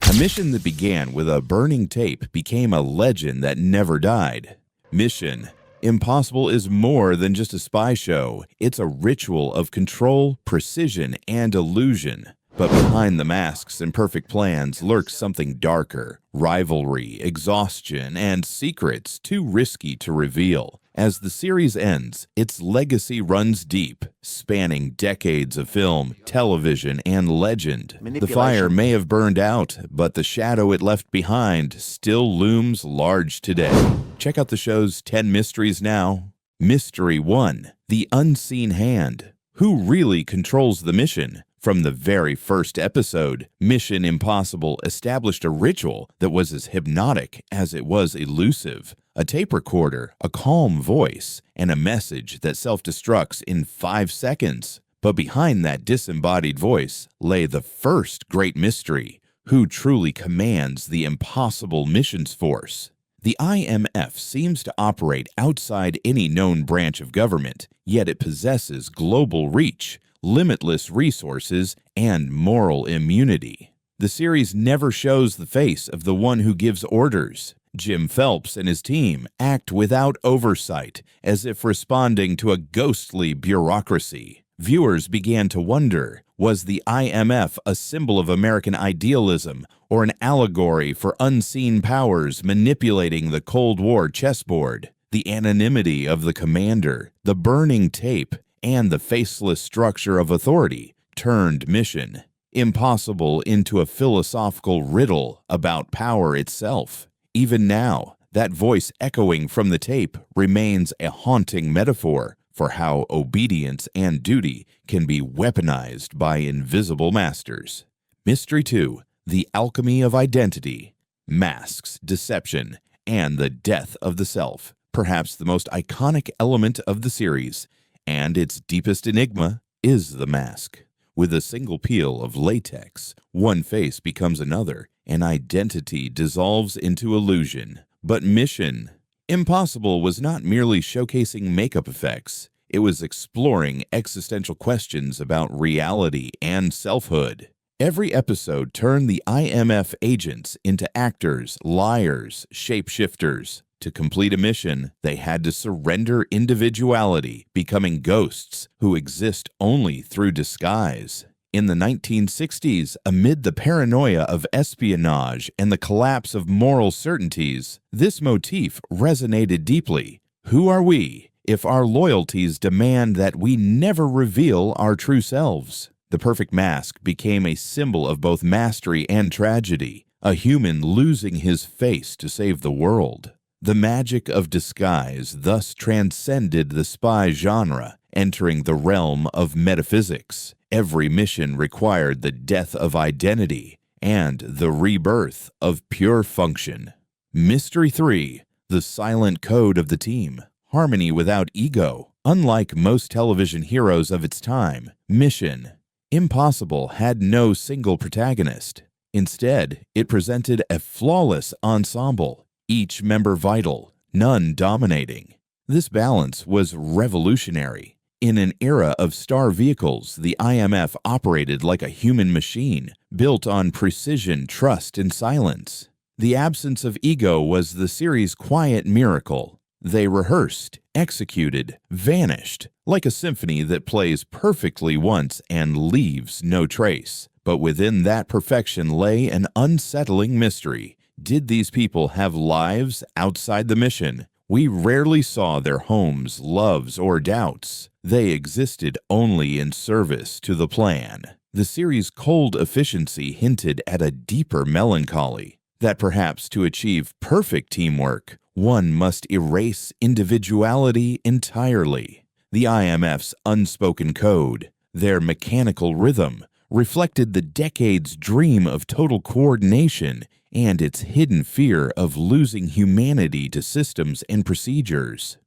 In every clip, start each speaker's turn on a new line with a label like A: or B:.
A: A mission that began with a burning tape became a legend that never died. Mission Impossible is more than just a spy show. It's a ritual of control, precision, and illusion. But behind the masks and perfect plans lurks something darker: rivalry, exhaustion, and secrets too risky to reveal. As the series ends, its legacy runs deep, spanning decades of film, television, and legend. The fire may have burned out, but the shadow it left behind still looms large today. Check out the show's 10 mysteries now. Mystery 1: The Unseen Hand. Who really controls the mission? From the very first episode, Mission Impossible established a ritual that was as hypnotic as it was elusive. A tape recorder, a calm voice, and a message that self-destructs in 5 seconds. But behind that disembodied voice lay the first great mystery: who truly commands the Impossible Missions Force? The IMF seems to operate outside any known branch of government, yet it possesses global reach, limitless resources, and moral immunity. The series never shows the face of the one who gives orders. Jim Phelps and his team act without oversight, as if responding to a ghostly bureaucracy. Viewers began to wonder, was the IMF a symbol of American idealism or an allegory for unseen powers manipulating the Cold War chessboard? The anonymity of the commander, the burning tape, and the faceless structure of authority turned Mission Impossible into a philosophical riddle about power itself. Even now, that voice echoing from the tape remains a haunting metaphor for how obedience and duty can be weaponized by invisible masters. Mystery 2: The Alchemy of Identity. Masks, deception, and the death of the self. Perhaps the most iconic element of the series, and its deepest enigma, is the mask. With a single peel of latex, one face becomes another, and identity dissolves into illusion. But Mission Impossible was not merely showcasing makeup effects. It was exploring existential questions about reality and selfhood. Every episode turned the IMF agents into actors, liars, shapeshifters. To complete a mission, they had to surrender individuality, becoming ghosts who exist only through disguise. In the 1960s, amid the paranoia of espionage and the collapse of moral certainties, this motif resonated deeply. Who are we if our loyalties demand that we never reveal our true selves? The perfect mask became a symbol of both mastery and tragedy, a human losing his face to save the world. The magic of disguise thus transcended the spy genre, entering the realm of metaphysics. Every mission required the death of identity and the rebirth of pure function. Mystery 3: The Silent Code of the Team. Harmony without ego. Unlike most television heroes of its time, Mission Impossible had no single protagonist. Instead, it presented a flawless ensemble, each member vital, none dominating. This balance was revolutionary. In an era of star vehicles, the IMF operated like a human machine, built on precision, trust, and silence. The absence of ego was the series' quiet miracle. They rehearsed, executed, vanished, like a symphony that plays perfectly once and leaves no trace. But within that perfection lay an unsettling mystery. Did these people have lives outside the mission? We rarely saw their homes, loves, or doubts. They existed only in service to the plan. The series' cold efficiency hinted at a deeper melancholy, that perhaps to achieve perfect teamwork, one must erase individuality entirely. The IMF's unspoken code, their mechanical rhythm, reflected the decade's dream of total coordination and its hidden fear of losing humanity to systems and procedures.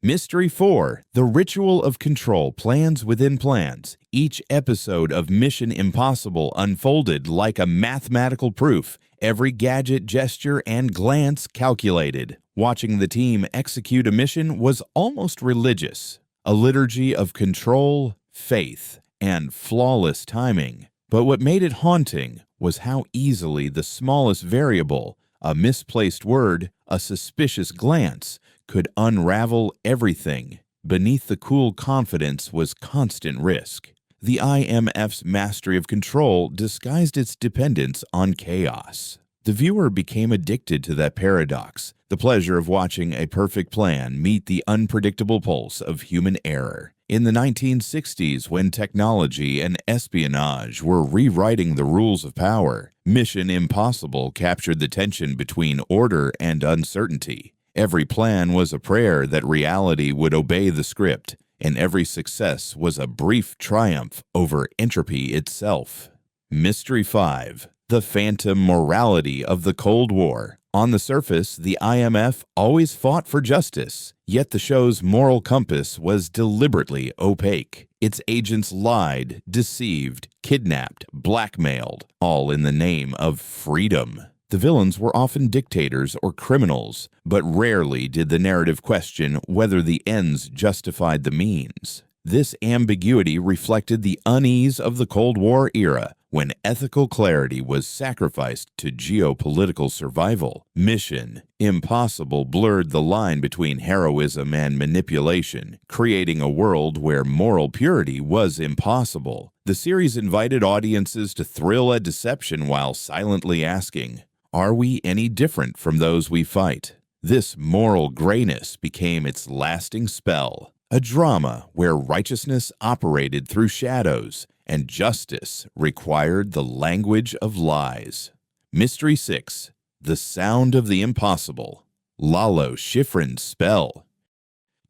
A: Mystery 4: The Ritual of Control. Plans within plans. Each episode of Mission Impossible unfolded like a mathematical proof, every gadget, gesture, and glance calculated. Watching the team execute a mission was almost religious, a liturgy of control, faith, and flawless timing. But what made it haunting was how easily the smallest variable, a misplaced word, a suspicious glance, could unravel everything. Beneath the cool confidence was constant risk. The IMF's mastery of control disguised its dependence on chaos. The viewer became addicted to that paradox, the pleasure of watching a perfect plan meet the unpredictable pulse of human error. In the 1960s, when technology and espionage were rewriting the rules of power, Mission Impossible captured the tension between order and uncertainty. Every plan was a prayer that reality would obey the script, and every success was a brief triumph over entropy itself. Mystery 5. The phantom morality of the Cold War. On the surface, the IMF always fought for justice, yet the show's moral compass was deliberately opaque. Its agents lied, deceived, kidnapped, blackmailed, all in the name of freedom. The villains were often dictators or criminals, but rarely did the narrative question whether the ends justified the means. This ambiguity reflected the unease of the Cold War era, when ethical clarity was sacrificed to geopolitical survival. Mission Impossible blurred the line between heroism and manipulation, creating a world where moral purity was impossible. The series invited audiences to thrill at deception while silently asking, "Are we any different from those we fight?" This moral grayness became its lasting spell. A drama where righteousness operated through shadows and justice required the language of lies. Mystery 6. The Sound of the Impossible. Lalo Schifrin's Spell.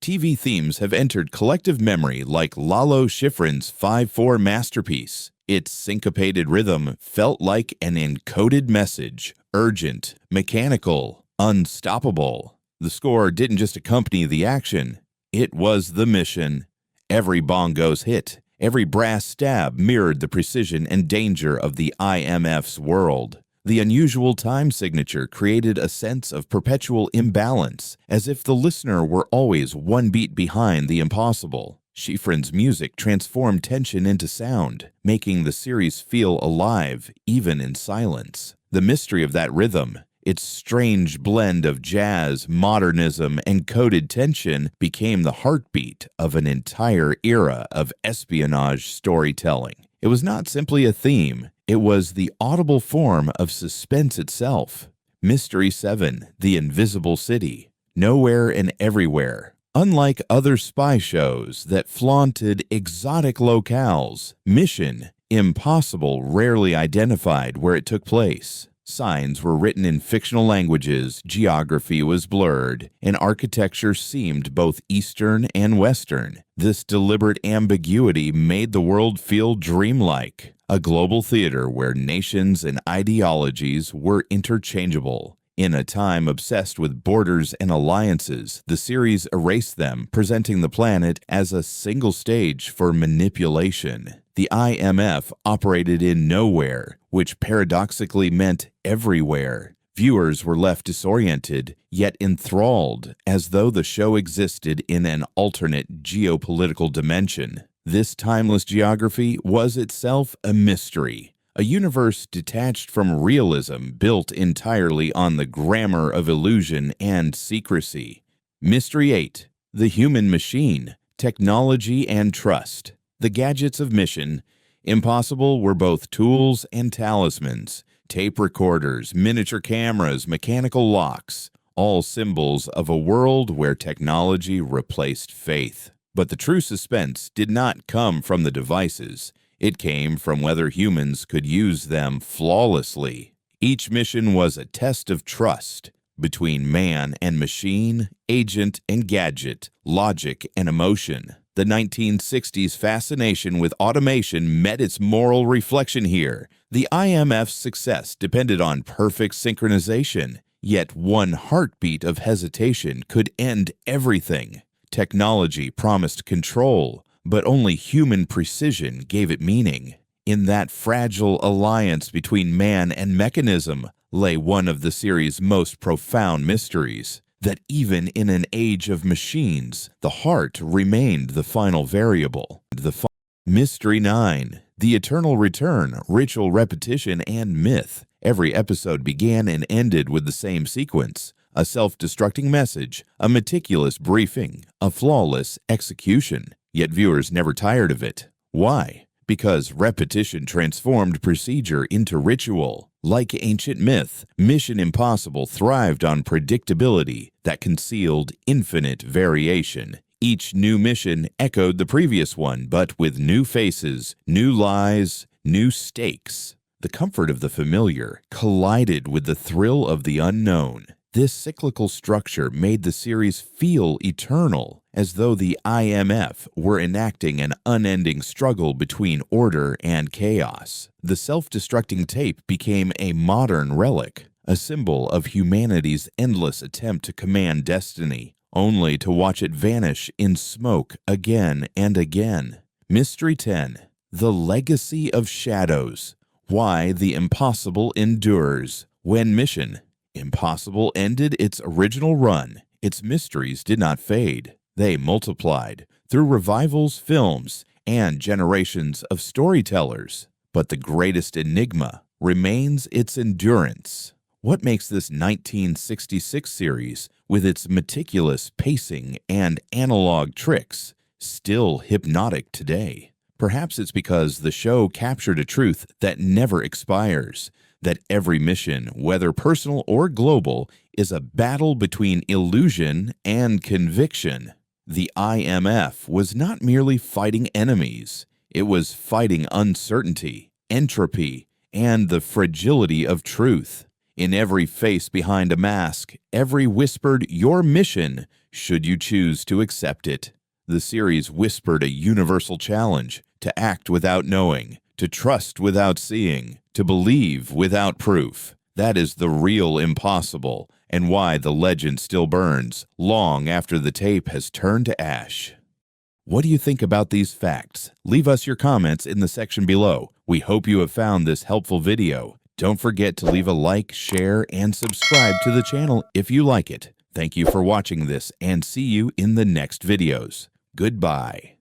A: TV themes have entered collective memory like Lalo Schifrin's 5/4 masterpiece. Its syncopated rhythm felt like an encoded message, urgent, mechanical, unstoppable. The score didn't just accompany the action, it was the mission. Every bongos hit, every brass stab mirrored the precision and danger of the IMF's world. The unusual time signature created a sense of perpetual imbalance, as if the listener were always one beat behind the impossible. Schifrin's music transformed tension into sound, making the series feel alive, even in silence. The mystery of that rhythm, its strange blend of jazz, modernism, and coded tension, became the heartbeat of an entire era of espionage storytelling. It was not simply a theme, it was the audible form of suspense itself. Mystery 7. The Invisible City. Nowhere and Everywhere. Unlike other spy shows that flaunted exotic locales, Mission Impossible rarely identified where it took place. Signs were written in fictional languages, geography was blurred, and architecture seemed both Eastern and Western. This deliberate ambiguity made the world feel dreamlike, a global theater where nations and ideologies were interchangeable. In a time obsessed with borders and alliances, the series erased them, presenting the planet as a single stage for manipulation. The IMF operated in nowhere, which paradoxically meant everywhere. Viewers were left disoriented, yet enthralled, as though the show existed in an alternate geopolitical dimension. This timeless geography was itself a mystery, a universe detached from realism built entirely on the grammar of illusion and secrecy. Mystery 8. The Human Machine, Technology and Trust. The gadgets of Mission Impossible were both tools and talismans, tape recorders, miniature cameras, mechanical locks, all symbols of a world where technology replaced faith. But the true suspense did not come from the devices. It came from whether humans could use them flawlessly. Each mission was a test of trust between man and machine, agent and gadget, logic and emotion. The 1960s fascination with automation met its moral reflection here. The IMF's success depended on perfect synchronization, yet one heartbeat of hesitation could end everything. Technology promised control, but only human precision gave it meaning. In that fragile alliance between man and mechanism lay one of the series' most profound mysteries, that even in an age of machines, the heart remained the final variable. Mystery 9. The eternal return, ritual repetition, and myth. Every episode began and ended with the same sequence: a self-destructing message, a meticulous briefing, a flawless execution. Yet viewers never tired of it. Why? Because repetition transformed procedure into ritual. Like ancient myth, Mission Impossible thrived on predictability that concealed infinite variation. Each new mission echoed the previous one, but with new faces, new lies, new stakes. The comfort of the familiar collided with the thrill of the unknown. This cyclical structure made the series feel eternal, as though the IMF were enacting an unending struggle between order and chaos. The self-destructing tape became a modern relic, a symbol of humanity's endless attempt to command destiny, only to watch it vanish in smoke again and again. Mystery 10. The Legacy of Shadows. Why the Impossible Endures. When Mission Impossible ended its original run, its mysteries did not fade. They multiplied through revivals, films, and generations of storytellers. But the greatest enigma remains its endurance. What makes this 1966 series, with its meticulous pacing and analog tricks, still hypnotic today? Perhaps it's because the show captured a truth that never expires, that every mission, whether personal or global, is a battle between illusion and conviction. The IMF was not merely fighting enemies. It was fighting uncertainty, entropy, and the fragility of truth. In every face behind a mask, every whispered "your mission," should you choose to accept it. The series whispered a universal challenge: to act without knowing, to trust without seeing, to believe without proof. That is the real impossible, and why the legend still burns long after the tape has turned to ash. What do you think about these facts? Leave us your comments in the section below. We hope you have found this helpful video. Don't forget to leave a like, share, and subscribe to the channel if you like it. Thank you for watching this, and see you in the next videos. Goodbye.